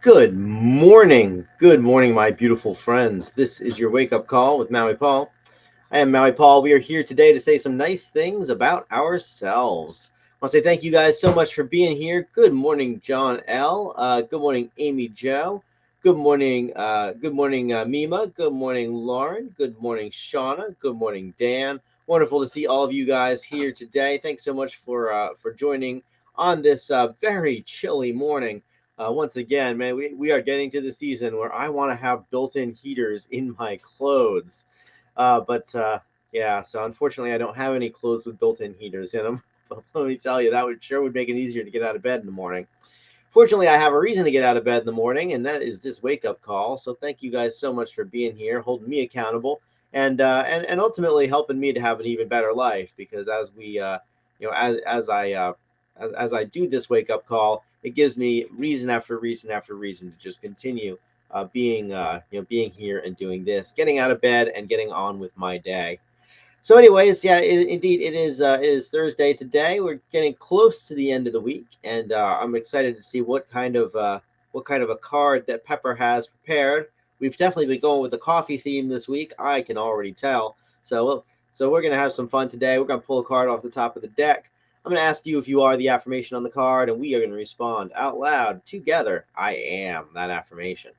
Good morning. Good morning, my beautiful friends. This is your wake up call with Maui Paul. I am Maui Paul. We are here today to say some nice things about ourselves. I want to say thank you guys so much for being here. Good morning, John L. Good morning, Amy Joe. Good morning, Mima. Good morning, Lauren. Good morning, Shauna. Good morning, Dan. Wonderful to see all of you guys here today. Thanks so much for joining on this very chilly morning. Once again, man, we are getting to the season where I want to have built-in heaters in my clothes. But yeah, so unfortunately, I don't have any clothes with built-in heaters in them. But let me tell you, that would make it easier to get out of bed in the morning. Fortunately, I have a reason to get out of bed in the morning, and that is this wake-up call. So thank you guys so much for being here, holding me accountable, and ultimately helping me to have an even better life. Because as we, as I do this wake-up call, it gives me reason after reason after reason to just continue being here and doing this, getting out of bed and getting on with my day. So, anyways, yeah, indeed, it is Thursday today. We're getting close to the end of the week, and I'm excited to see what kind of a card that Pepper has prepared. We've definitely been going with the coffee theme this week. I can already tell. So we're gonna have some fun today. We're gonna pull a card off the top of the deck. I'm gonna ask you if you are the affirmation on the card, and we are gonna respond out loud together. I am that affirmation.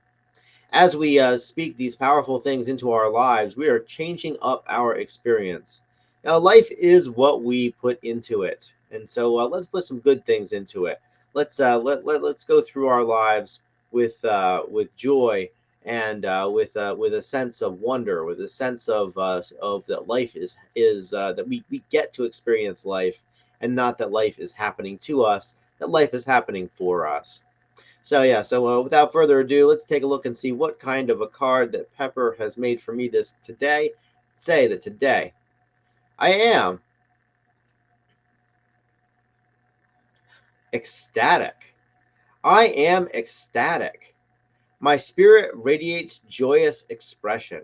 As we speak these powerful things into our lives, we are changing up our experience. Now, life is what we put into it, and so let's put some good things into it. Let's go through our lives with joy and with a sense of wonder, with a sense of that life is that we get to experience life, and not that life is happening to us, that life is happening for us. So without further ado, let's take a look and see what kind of a card that Pepper has made for me this today. Say that today I am ecstatic. I am ecstatic. My spirit radiates joyous expression.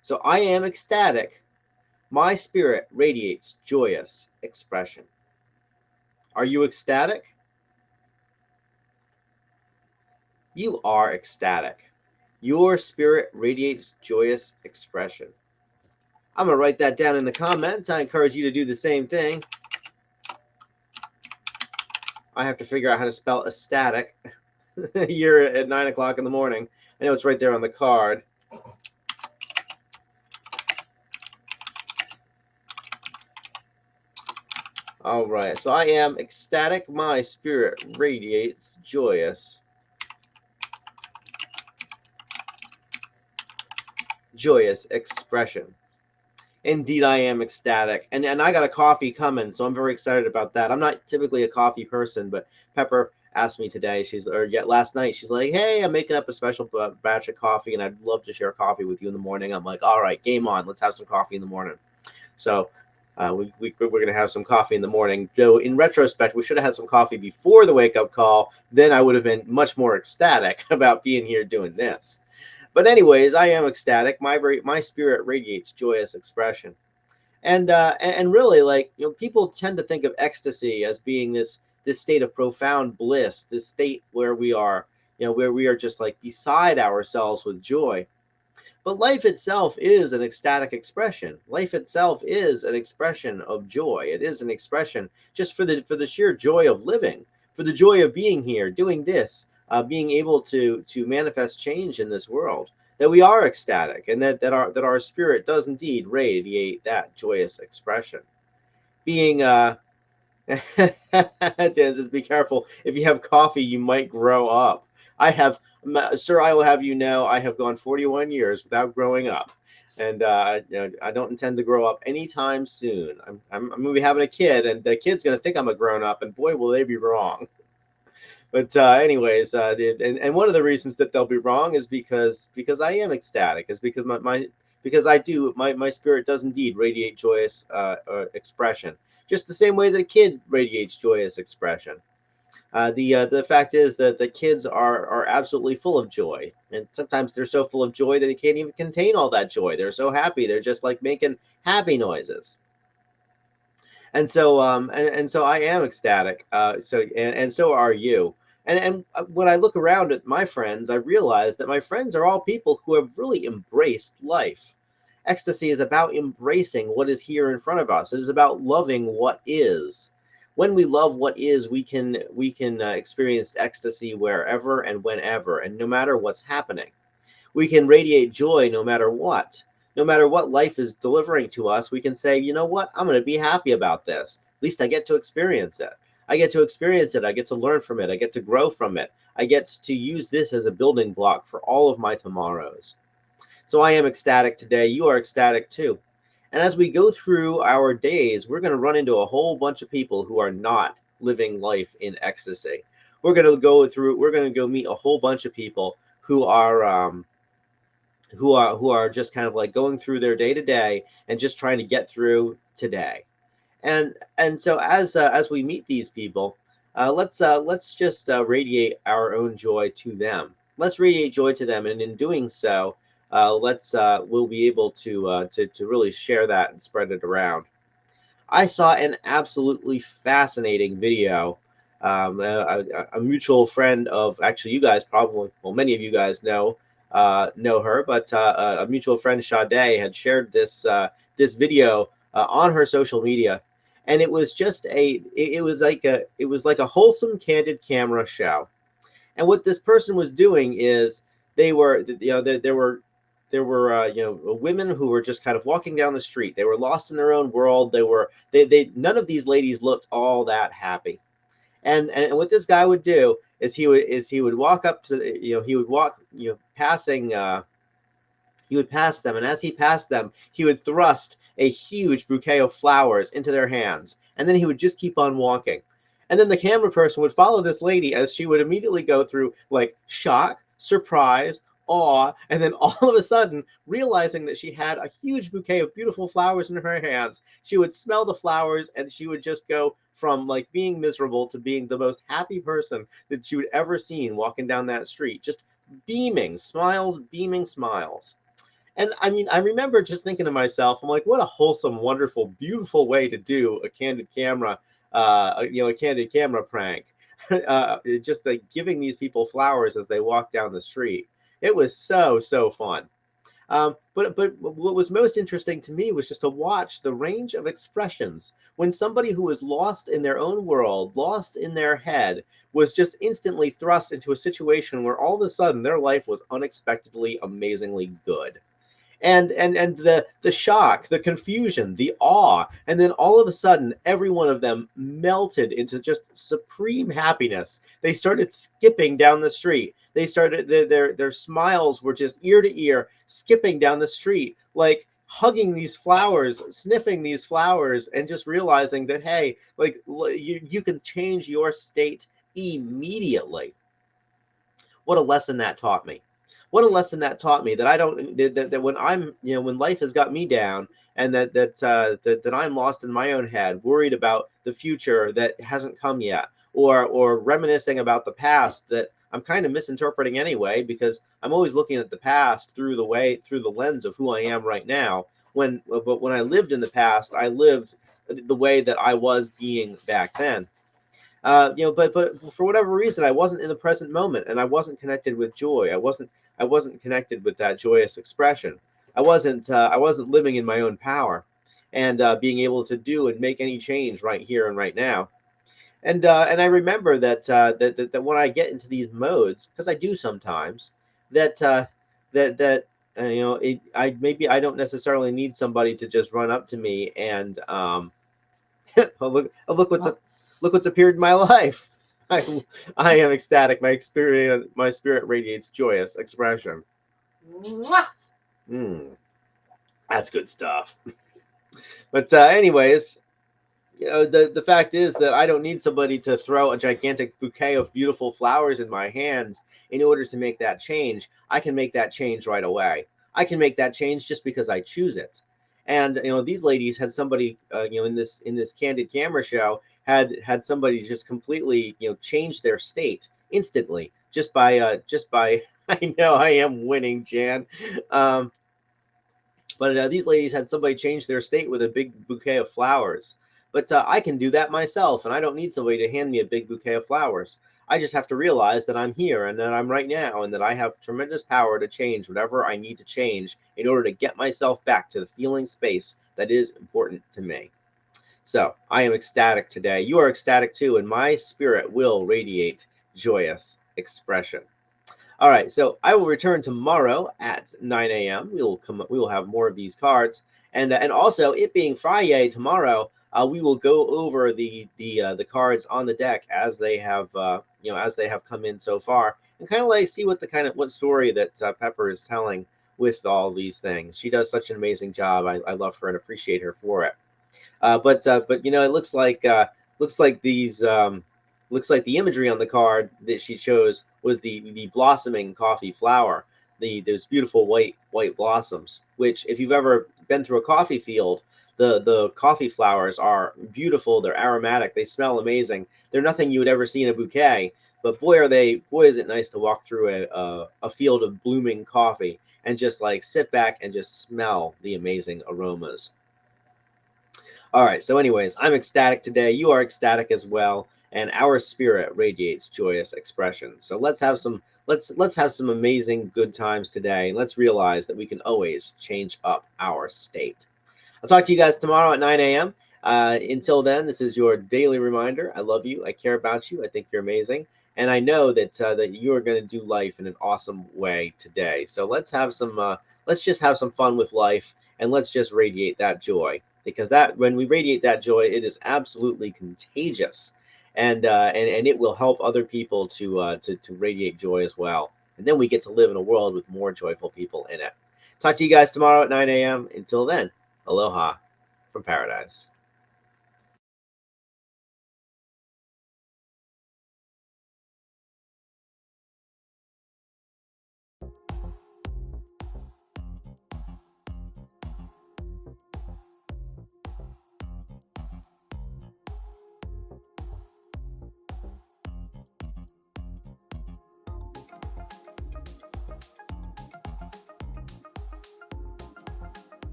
So I am ecstatic. My spirit radiates joyous expression. Are you ecstatic? You are ecstatic. Your spirit radiates joyous expression. I'm going to write that down in the comments. I encourage you to do the same thing. I have to figure out how to spell ecstatic here at 9 o'clock in the morning. I know it's right there on the card. All right, so I am ecstatic. My spirit radiates joyous expression. Indeed, I am ecstatic, and I got a coffee coming, so I'm very excited about that. I'm not typically a coffee person, but Pepper asked me today. Last night. She's like, "Hey, I'm making up a special batch of coffee, and I'd love to share coffee with you in the morning." I'm like, "All right, game on. Let's have some coffee in the morning." So we're going to have some coffee in the morning. Though in retrospect, we should have had some coffee before the wake up call. Then I would have been much more ecstatic about being here doing this. But anyways, I am ecstatic. My spirit radiates joyous expression, and really, like, people tend to think of ecstasy as being this state of profound bliss, this state where we are, where we are just like beside ourselves with joy. But life itself is an ecstatic expression. Life itself is an expression of joy. It is an expression just for the sheer joy of living, for the joy of being here, doing this, being able to manifest change in this world. That we are ecstatic, and that our spirit does indeed radiate that joyous expression. Being Dan says, "Be careful. If you have coffee, you might grow up." I have, sir. I will have you know, I have gone 41 years without growing up, and I don't intend to grow up anytime soon. I'm going to be having a kid, and the kid's going to think I'm a grown up, and boy, will they be wrong. But anyways, and one of the reasons that they'll be wrong is because I am ecstatic, is because because my spirit does indeed radiate joyous expression, just the same way that a kid radiates joyous expression. The fact is that the kids are absolutely full of joy, and sometimes they're so full of joy that they can't even contain all that joy. They're so happy, they're just like making happy noises. And so I am ecstatic. And so are you. And when I look around at my friends, I realize that my friends are all people who have really embraced life. Ecstasy is about embracing what is here in front of us. It is about loving what is. When we love what is, we can experience ecstasy wherever and whenever, and no matter what's happening. We can radiate joy no matter what. No matter what life is delivering to us, we can say, you know what, I'm going to be happy about this. At least I get to experience it. I get to experience it. I get to learn from it. I get to grow from it. I get to use this as a building block for all of my tomorrows. So I am ecstatic today. You are ecstatic too. And as we go through our days, we're going to run into a whole bunch of people who are not living life in ecstasy. We're going to go meet a whole bunch of people who are just kind of like going through their day to day and just trying to get through today. And so as we meet these people, let's just radiate our own joy to them. Let's radiate joy to them, and in doing so, let's we'll be able to really share that and spread it around. I saw an absolutely fascinating video. A mutual friend of, actually, you guys probably, well, many of you guys know her, but a mutual friend, Sade, had shared this video on her social media, and it was just it was like a wholesome, candid camera show. And what this person was doing is there were women who were just kind of walking down the street. They were lost in their own world. They none of these ladies looked all that happy. And what this guy would do is he would walk up to he would walk passing he would pass them, and as he passed them, he would thrust a huge bouquet of flowers into their hands, and then he would just keep on walking. And then the camera person would follow this lady as she would immediately go through like shock, surprise, awe, and then all of a sudden, realizing that she had a huge bouquet of beautiful flowers in her hands, she would smell the flowers and she would just go from like being miserable to being the most happy person that she would ever seen walking down that street, just beaming smiles, beaming smiles. And I mean, I remember just thinking to myself, I'm like, what a wholesome, wonderful, beautiful way to do a candid camera prank. Just like giving these people flowers as they walk down the street. It was so fun. But what was most interesting to me was just to watch the range of expressions when somebody who was lost in their own world, lost in their head, was just instantly thrust into a situation where all of a sudden their life was unexpectedly, amazingly good. And the shock, the confusion, the awe, and then all of a sudden every one of them melted into just supreme happiness. They started skipping down the street. They started their smiles were just ear to ear, skipping down the street, like hugging these flowers, sniffing these flowers, and just realizing that, hey, like you can change your state immediately. What a lesson that taught me. What a lesson that taught me, that I don't that when I'm when life has got me down, and that I'm lost in my own head, worried about the future that hasn't come yet, or reminiscing about the past that I'm kind of misinterpreting anyway, because I'm always looking at the past through the lens of who I am right now. But when I lived in the past, I lived the way that I was being back then. But for whatever reason, I wasn't in the present moment, and I wasn't connected with joy. I wasn't connected with that joyous expression. I wasn't living in my own power, and being able to do and make any change right here and right now. And I remember that when I get into these modes, because I do sometimes, that that that I don't necessarily need somebody to just run up to me and look what's appeared in my life. I am ecstatic. My spirit radiates joyous expression. Mm, that's good stuff. But anyways, the fact is that I don't need somebody to throw a gigantic bouquet of beautiful flowers in my hands in order to make that change. I can make that change right away. I can make that change just because I choose it. And these ladies had somebody in this candid camera show had somebody just completely change their state instantly just by I know I am winning, Jan. But these ladies had somebody change their state with a big bouquet of flowers. But I can do that myself, and I don't need somebody to hand me a big bouquet of flowers. I just have to realize that I'm here and that I'm right now and that I have tremendous power to change whatever I need to change in order to get myself back to the feeling space that is important to me. So I am ecstatic today. You are ecstatic too, and my spirit will radiate joyous expression. All right, so I will return tomorrow at 9 a.m. We will come. We will have more of these cards, and also it being Friday tomorrow, we will go over the cards on the deck as they have as they have come in so far, and kind of like see what story that Pepper is telling with all these things. She does such an amazing job. I love her and appreciate her for it. But it looks like these looks like the imagery on the card that she chose was the blossoming coffee flower, the those beautiful white blossoms. Which, if you've ever been through a coffee field, the coffee flowers are beautiful. They're aromatic. They smell amazing. They're nothing you would ever see in a bouquet. But boy, is it nice to walk through a field of blooming coffee and just like sit back and just smell the amazing aromas. All right. So, anyways, I'm ecstatic today. You are ecstatic as well, and our spirit radiates joyous expression. So let's have some amazing good times today. And let's realize that we can always change up our state. I'll talk to you guys tomorrow at 9 a.m. Until then, this is your daily reminder. I love you. I care about you. I think you're amazing, and I know that you are going to do life in an awesome way today. So let's just have some fun with life, and let's just radiate that joy, because that when we radiate that joy, it is absolutely contagious, and it will help other people to radiate joy as well. And then we get to live in a world with more joyful people in it. Talk to you guys tomorrow at 9 a.m. Until then. Aloha from paradise.